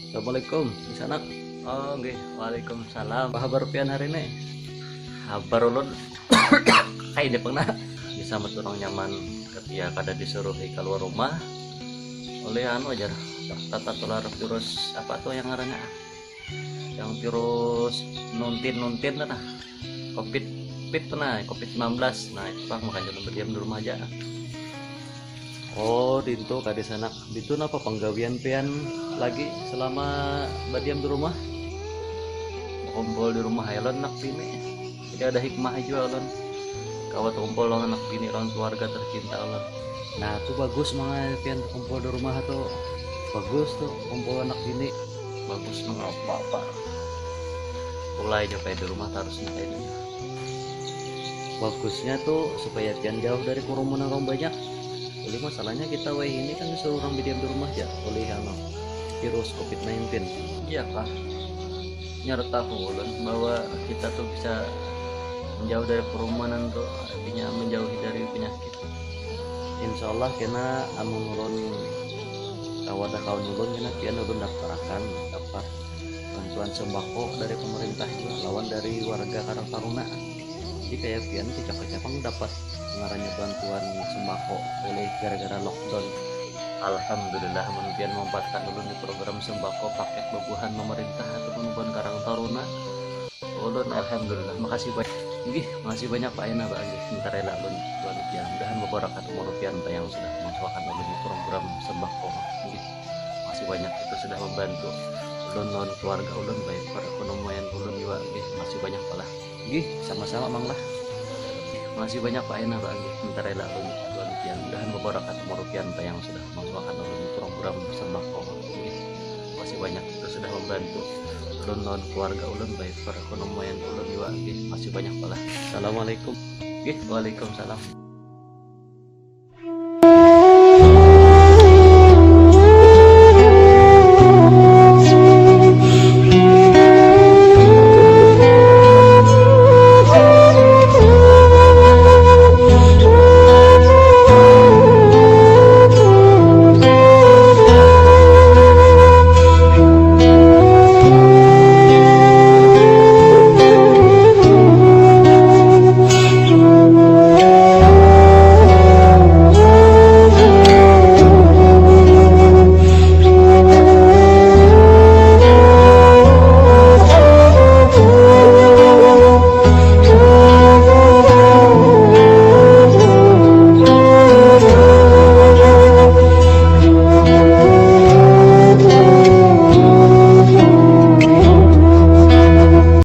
Assalamualaikum, di sana. Oh, nggih. Waalaikumsalam. Apa kabar pian hari ini? Kabar ulun kayak deh pernah bisa orang nyaman ketika kada disuruh keluar rumah oleh anu aja tata tular virus apa tuh yang ngarannya, yang virus nuntin nah covid covid nah covid 19. Nah itu pak makanya udah berdiam di rumah aja. Oh, dinto ka di sana. Dinto napa penggawian pian lagi selama badiam di rumah? Kumpul di rumah Elon nak bini, jadi ada hikmah juga Elon kawat kumpul dengan anak bini orang keluarga tercinta Elon. Nah, tuh bagus mga pian kumpul di rumah tuh. Bagus tuh kumpul anak ini. Bagus mengapa apa mulai aja kayak di rumah harus kayak ini. Bagusnya tuh supaya pian jauh dari kerumunan orang banyak. Jadi masalahnya kita ini kan disuruh orang diam di rumah ya oleh virus COVID-19. Iya kah, nyerta ulun bahwa kita tuh bisa menjauh dari kerumunan tuh artinya menjauhi dari penyakit. Insya Allah kena amun ulun kawada kawan ulun kena pian ulun dapat bantuan sembako dari pemerintah juga lawan dari warga Karang Taruna. Jadi kayak pian kecap-kecapang dapat ngarannya bantuan sembako oleh gara-gara lockdown. Alhamdulillah kemudian memanfaatkan ulun di program sembako paket bubuhan pemerintah atau bubuhan Karang Taruna. Ulun alhamdulillah makasih banyak. Nggih, makasih banyak Pak Ena Pak nggih. Minta rela ulun tuan rupiah. Mudahan beberapa rupiah yang sudah mengusahakan ulun di program sembako. Nggih. Makasih banyak itu sudah membantu ulun non keluarga ulun baik perekonomian ulun juga nggih. Makasih banyak Pak lah. Gih, sama-sama Mang lah. Makasih banyak Pak Ena Pak nggih. Minta rela ulun tuan rupiah. Mudahan beberapa rupiah yang sudah mengusahakan ulun di program sembako. Nggih. Makasih banyak itu sudah membantu ulun non keluarga ulun baik perekonomian ulun juga nggih. Masih banyak Pak lah. Assalamualaikum. Nggih, waalaikumsalam.